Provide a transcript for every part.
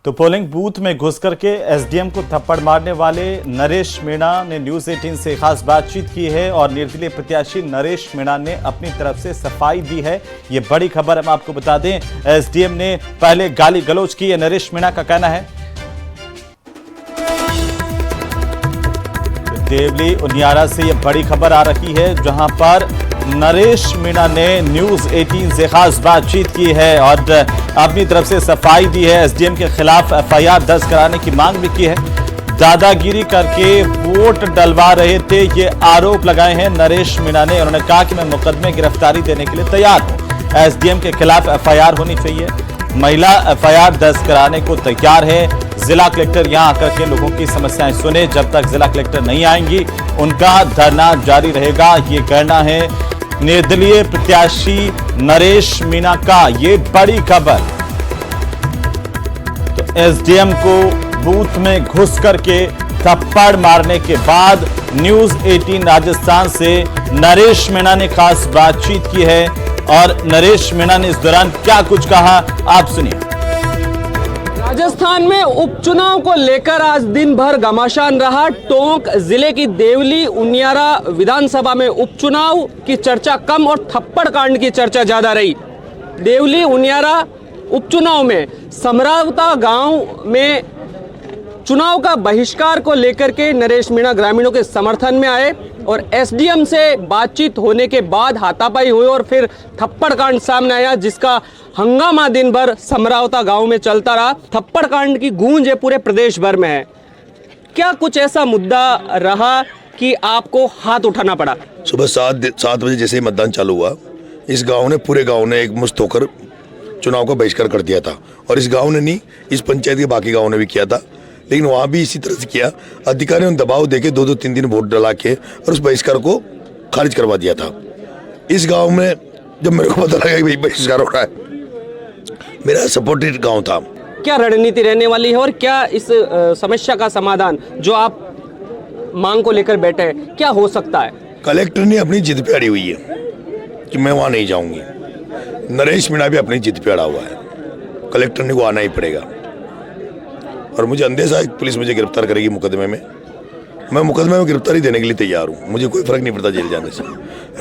तो polling booth में घुस करके एसडीएम को थप्पड़ मारने वाले नरेश मीणा ने न्यूज 18 से खास बातचीत की है और निर्दलीय प्रत्याशी नरेश मीणा ने अपनी तरफ से सफाई दी है। ये बड़ी खबर हम आपको बता दें, एसडीएम ने पहले गाली गलौज की है, नरेश मीणा का कहना है। देवली उनियारा से यह बड़ी खबर आ रही है, जहां पर नरेश मीणा ने न्यूज 18 से खास बातचीत की है और अपनी तरफ से सफाई दी है। एसडीएम के खिलाफ एफआईआर दर्ज कराने की मांग भी की है। दादागिरी करके वोट डलवा रहे थे, ये आरोप लगाए हैं नरेश मीणा ने। उन्होंने कहा कि मैं मुकदमे गिरफ्तारी देने के लिए तैयार हूं। एसडीएम के खिलाफ एफआईआर होनी चाहिए। महिला एफआईआर दर्ज कराने को तैयार है। जिला कलेक्टर यहां आकर के लोगों की समस्याएं सुने। जब तक जिला कलेक्टर नहीं आएंगी उनका धरना जारी रहेगा, ये कहना है निर्दलीय प्रत्याशी नरेश मीणा का। ये बड़ी खबर। तो एसडीएम को बूथ में घुस करके थप्पड़ मारने के बाद न्यूज 18 राजस्थान से नरेश मीणा ने खास बातचीत की है और नरेश मीणा ने इस दौरान क्या कुछ कहा, आप सुनिए। राजस्थान में उपचुनाव को लेकर आज दिन भर घमासान रहा। टोंक जिले की देवली उनियारा विधानसभा में उपचुनाव की चर्चा कम और थप्पड़ कांड की चर्चा ज्यादा रही। देवली उनियारा उपचुनाव में समरावता गांव में चुनाव का बहिष्कार को लेकर के नरेश मीणा ग्रामीणों के समर्थन में आए और एसडीएम से बातचीत होने के बाद हाथापाई हुई और फिर थप्पड़ कांड सामने आया, जिसका हंगामा दिन भर समरावता गांव में चलता रहा। थप्पड़ कांड की गूंज है पूरे प्रदेश भर में है। क्या कुछ ऐसा मुद्दा रहा कि आपको हाथ उठाना पड़ा? सुबह 7 बजे जैसे ही मतदान चालू हुआ, इस गांव ने, पूरे गांव ने एक मुश्त होकर चुनाव का बहिष्कार कर दिया था। और इस गांव ने नहीं, इस पंचायत के बाकी गाँव ने भी किया था, लेकिन वहां भी इसी तरह से किया। अधिकारियों ने दबाव देके 2-2, 3-3 वोट डला के और उस बहिष्कार को खारिज करवा दिया था। इस गांव में जब मेरे को पता लगा कि भाई बहिष्कार हो रहा है, मेरा सपोर्टेड गांव था। क्या रणनीति रहने वाली है और क्या इस समस्या का समाधान जो आप मांग को लेकर बैठे हैं, क्या हो सकता है? कलेक्टर ने अपनी जिद पे अड़ी हुई है कि मैं वहां नहीं जाऊंगी। नरेश मीणा भी अपनी जिद पे अड़ा हुआ है, कलेक्टर ने को आना ही पड़ेगा। और मुझे अंदेशा है पुलिस मुझे गिरफ्तार करेगी मुकदमे में। मैं मुकदमे में गिरफ्तारी देने के लिए तैयार हूँ, मुझे कोई फर्क नहीं पड़ता जेल जाने से,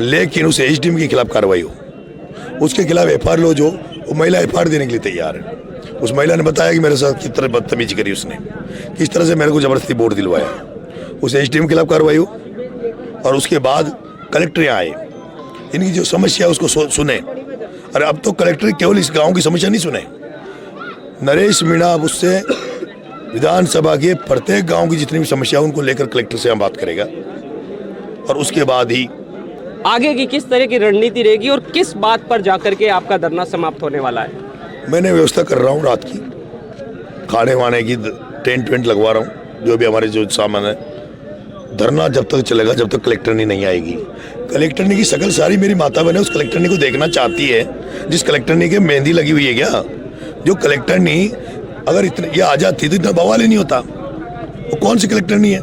लेकिन उस एसडीएम के खिलाफ कार्रवाई हो, उसके खिलाफ एफआईआर लो। जो वो महिला एफआईआर देने के लिए तैयार है। उस महिला ने बताया कि मेरे साथ किस तरह बदतमीजी करी उसने, किस तरह से मेरे को जबरदस्ती वोट दिलवाया। उस एसडीएम के खिलाफ कार्रवाई हो और उसके बाद कलेक्टर यहाँ आए, इनकी जो समस्या है उसको सुने। अरे अब तो कलेक्टर केवल इस गाँव की समस्या नहीं सुने, नरेश मीणा अब उससे विधानसभा के प्रत्येक गांव की जितनी भी समस्या उनको लेकर कलेक्टर से हम बात करेगा और उसके बाद ही आगे की किस तरह की रणनीति रहेगी और किस बात पर जाकर के आपका धरना समाप्त होने वाला है? मैंने व्यवस्था कर रहा हूँ रात की, खाने वाने की, टेंट वेंट लगवा रहा हूँ, जो भी हमारे जो सामान है। धरना जब तक चलेगा जब तक कलेक्टरनी नहीं आएगी। कलेक्टरनी की शकल सारी मेरी माता बहन उस कलेक्टरनी को देखना चाहती है, जिस कलेक्टरनी के मेहंदी लगी हुई है। क्या जो कलेक्टरनी अगर इतने ये आ जाती तो इतना बवाल ही नहीं होता। वो कौन सी कलेक्टर नहीं है?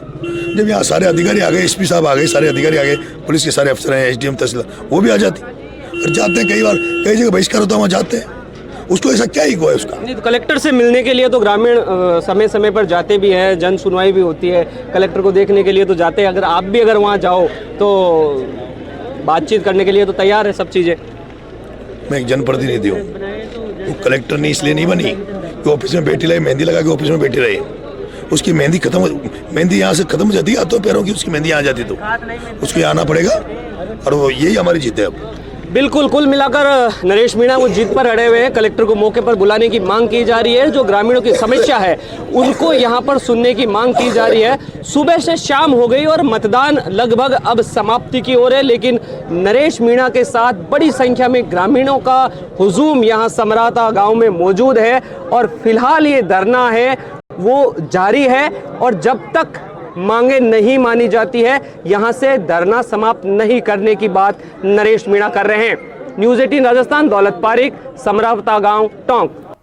जब यहाँ सारे अधिकारी आ गए, एसपी साहब आ गए, सारे अधिकारी आ गए, पुलिस के सारे अफसर हैं, एसडीएम तहसीलदार, वो भी आ जाती और जाते हैं। कई बार कई जगह बहिष्कार होता है, वहाँ जाते हैं। उसको ऐसा क्या ही हुआ है उसका? नहीं, तो कलेक्टर से मिलने के लिए तो ग्रामीण समय समय पर जाते भी हैं, जन सुनवाई भी होती है, कलेक्टर को देखने के लिए तो जाते हैं। अगर आप भी अगर वहाँ जाओ तो बातचीत करने के लिए तो तैयार है सब चीज़ें। मैं एक जनप्रतिनिधि हूँ, वो कलेक्टर ने इसलिए नहीं बनी कि ऑफिस में बैठी रहे, मेहंदी लगा के ऑफिस में बैठी रहे। उसकी मेहंदी मेहंदी यहाँ से खत्म हो जाती है हाथों पैरों की, उसकी मेहंदी यहाँ आ जाती तो उसको यहाँ आना पड़ेगा और वो यही हमारी जीत है। अब बिल्कुल, कुल मिलाकर नरेश मीणा वो जीत पर अड़े हुए हैं। कलेक्टर को मौके पर बुलाने की मांग की जा रही है। जो ग्रामीणों की समस्या है उनको यहाँ पर सुनने की मांग की जा रही है। सुबह से शाम हो गई और मतदान लगभग अब समाप्ति की ओर है, लेकिन नरेश मीणा के साथ बड़ी संख्या में ग्रामीणों का हुजूम यहाँ समरावता गांव में मौजूद है और फिलहाल ये धरना है वो जारी है और जब तक मांगे नहीं मानी जाती है यहां से धरना समाप्त नहीं करने की बात नरेश मीणा कर रहे हैं। न्यूज 18 राजस्थान, दौलत पारिक, समरावता गांव, टोंक।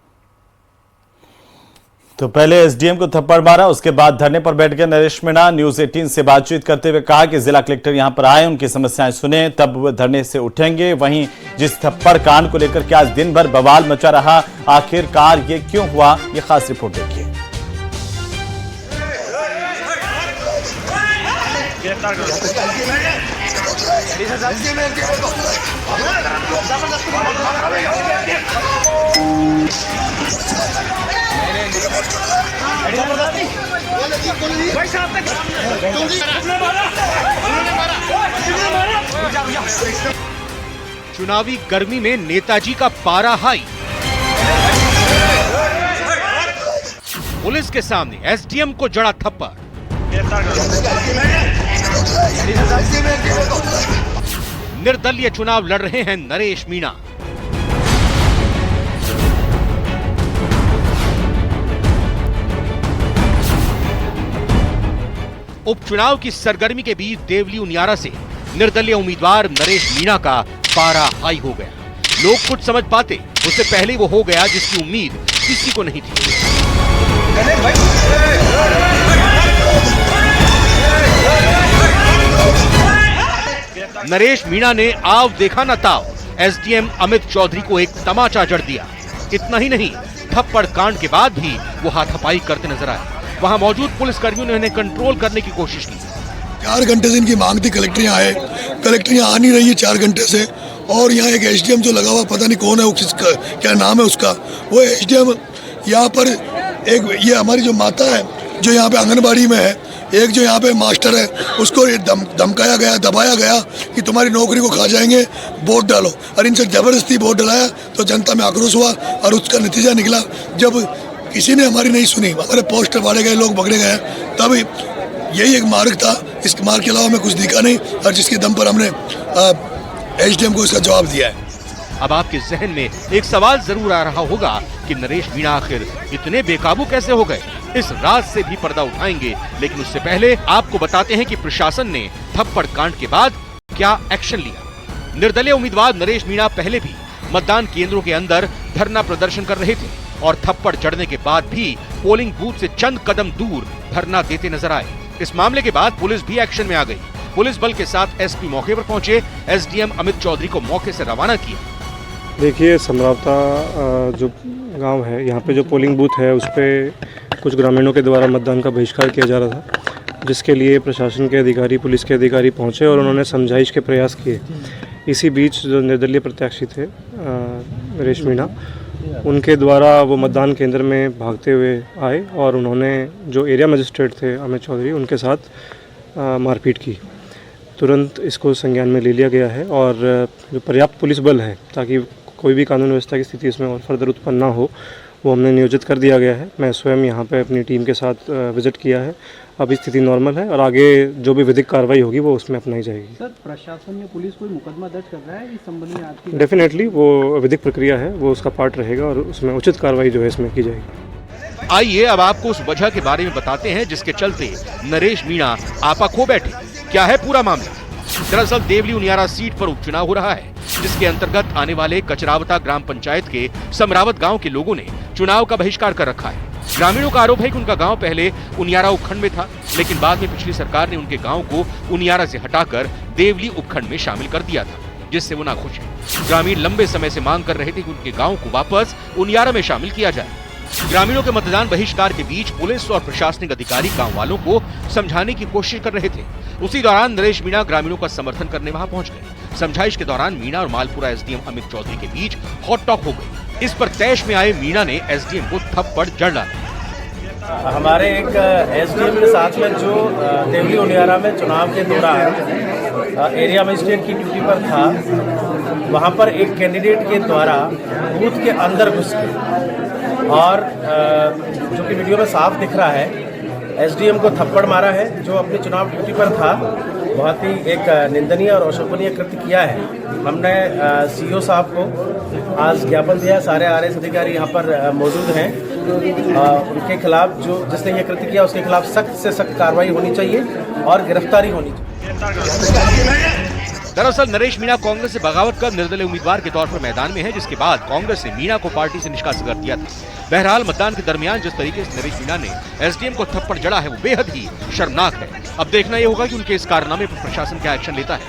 तो पहले एसडीएम को थप्पड़ मारा, उसके बाद धरने पर बैठ गए नरेश मीणा। न्यूज 18 से बातचीत करते हुए कहा कि जिला कलेक्टर यहां पर आए, उनकी समस्याएं सुने, तब वो धरने से उठेंगे। वहीं जिस थप्पड़ कांड को लेकर के आज दिन भर बवाल मचा रहा, आखिरकार ये क्यों हुआ, ये खास रिपोर्ट देखिए। चुनावी गर्मी में नेताजी का पारा हाई। पुलिस के सामने एसडीएम को जड़ा थप्पड़। निर्दलीय चुनाव लड़ रहे हैं नरेश मीणा। उपचुनाव की सरगर्मी के बीच देवली उनियारा से निर्दलीय उम्मीदवार नरेश मीणा का पारा हाई हो गया। लोग कुछ समझ पाते उससे पहले वो हो गया जिसकी उम्मीद किसी को नहीं थी। नरेश मीणा ने आव देखा न ताव, एसडीएम अमित चौधरी को एक तमाचा जड़ दिया। इतना ही नहीं, थप्पड़ कांड के बाद भी वो हाथापाई करते नजर आए। वहां मौजूद पुलिसकर्मियों ने उन्हें कंट्रोल करने की कोशिश की। 4 घंटे से इनकी मांग थी कलेक्टर यहाँ आए, कलेक्टर यहाँ आ नहीं रही है 4 घंटे से। और यहाँ एक एसडीएम जो लगा हुआ, पता नहीं कौन है, क्या नाम है उसका, वो एसडीएम यहाँ पर एक, ये हमारी जो माता है जो यहाँ पे आंगनबाड़ी में है, एक जो यहाँ पे मास्टर है, उसको धमकाया गया, दबाया गया कि तुम्हारी नौकरी को खा जाएंगे, वोट डालो। और इनसे जबरदस्ती वोट डलाया तो जनता में आक्रोश हुआ और उसका नतीजा निकला जब किसी ने हमारी नहीं सुनी, हमारे पोस्टर बांटे गए, लोग पकड़े गए। तब यही एक मार्ग था, इस मार्ग के अलावा हमें कुछ दिखा नहीं, और जिसके दम पर हमने एसडीएम को इसका जवाब दिया है। अब आपके जहन में एक सवाल जरूर आ रहा होगा कि नरेश मीणा आखिर इतने बेकाबू कैसे हो गए। इस राज से भी पर्दा उठाएंगे, लेकिन उससे पहले आपको बताते हैं कि प्रशासन ने थप्पड़ कांड के बाद क्या एक्शन लिया। निर्दलीय उम्मीदवार नरेश मीणा पहले भी मतदान केंद्रों के अंदर धरना प्रदर्शन कर रहे थे और थप्पड़ जड़ने के बाद भी पोलिंग बूथ से चंद कदम दूर धरना देते नजर आए। इस मामले के बाद पुलिस भी एक्शन में आ गई। पुलिस बल के साथ एसपी मौके पर पहुंचे, एसडीएम अमित चौधरी को मौके से रवाना किया। देखिए, समरावता जो गांव है, यहाँ पे जो पोलिंग बूथ है उस पर कुछ ग्रामीणों के द्वारा मतदान का बहिष्कार किया जा रहा था, जिसके लिए प्रशासन के अधिकारी, पुलिस के अधिकारी पहुँचे और उन्होंने समझाइश के प्रयास किए। इसी बीच जो निर्दलीय प्रत्याशी थे नरेश मीणा, उनके द्वारा वो मतदान केंद्र में भागते हुए आए और उन्होंने जो एरिया मजिस्ट्रेट थे अमित चौधरी, उनके साथ मारपीट की। तुरंत इसको संज्ञान में ले लिया गया है और जो पर्याप्त पुलिस बल है ताकि कोई भी कानून व्यवस्था की स्थिति इसमें और फर्दर उत्पन्न ना हो, वो हमने नियोजित कर दिया गया है। मैं स्वयं यहाँ पे अपनी टीम के साथ विजिट किया है। अभी स्थिति नॉर्मल है और आगे जो भी विधिक कार्रवाई होगी वो उसमें अपनाई जाएगी। सर, प्रशासन ने पुलिस कोई मुकदमा दर्ज कर रहा है इस संबंध में आपकी? डेफिनेटली वो विधिक प्रक्रिया है, वो उसका पार्ट रहेगा और उसमें उचित कार्रवाई जो है इसमें की जाएगी। आइए अब आपको उस वजह के बारे में बताते हैं जिसके चलते नरेश मीणा आपा खो बैठे। क्या है पूरा मामला? दरअसल देवली उनियारा सीट पर उपचुनाव हो रहा है, जिसके अंतर्गत आने वाले कचरावता ग्राम पंचायत के समरावत गांव के लोगों ने चुनाव का बहिष्कार कर रखा है। ग्रामीणों का आरोप है कि उनका गांव पहले उनियारा उपखंड में था, लेकिन बाद में पिछली सरकार ने उनके गांव को उनियारा से हटाकर देवली उपखंड में शामिल कर दिया था, जिससे वो नाखुश है। ग्रामीण लंबे समय से मांग कर रहे थे कि उनके गांव को वापस उनियारा में शामिल किया जाए। ग्रामीणों के मतदान बहिष्कार के बीच पुलिस और प्रशासनिक अधिकारी गांव वालों को समझाने की कोशिश कर रहे थे। उसी दौरान नरेश मीणा ग्रामीणों का समर्थन करने वहां पहुंच गए। समझाइश के दौरान मीणा और मालपुरा एसडीएम अमित चौधरी के बीच हॉट टॉक हो गई। इस पर तैश में आए मीणा ने एसडीएम को थप्पड़ जड़ डाला। हमारे एक एसडीएम के साथ में जो देवली उनियारा में चुनाव के दौरान एरिया मजिस्ट्रेट की ड्यूटी पर था, वहां पर एक कैंडिडेट के द्वारा बूथ के अंदर घुस के और जो कि वीडियो में साफ दिख रहा है, एसडीएम को थप्पड़ मारा है, जो अपनी चुनाव ड्यूटी पर था। बहुत ही एक निंदनीय और अशोभनीय कृत्य किया है। हमने सीओ साहब को आज ज्ञापन दिया। सारे आरएस अधिकारी यहाँ पर मौजूद हैं। उनके खिलाफ जो जिसने ये कृत्य किया उसके खिलाफ सख्त से सख्त कार्रवाई होनी चाहिए और गिरफ्तारी होनी चाहिए। दरअसल नरेश मीणा कांग्रेस से बगावत कर निर्दलीय उम्मीदवार के तौर पर मैदान में है, जिसके बाद कांग्रेस ने मीणा को पार्टी से निष्कासित कर दिया था। बहरहाल मतदान के दरमियान जिस तरीके से नरेश मीणा ने एसडीएम को थप्पड़ जड़ा है वो बेहद ही शर्मनाक है। अब देखना ये होगा कि उनके इस कारनामे पर प्रशासन क्या एक्शन लेता है।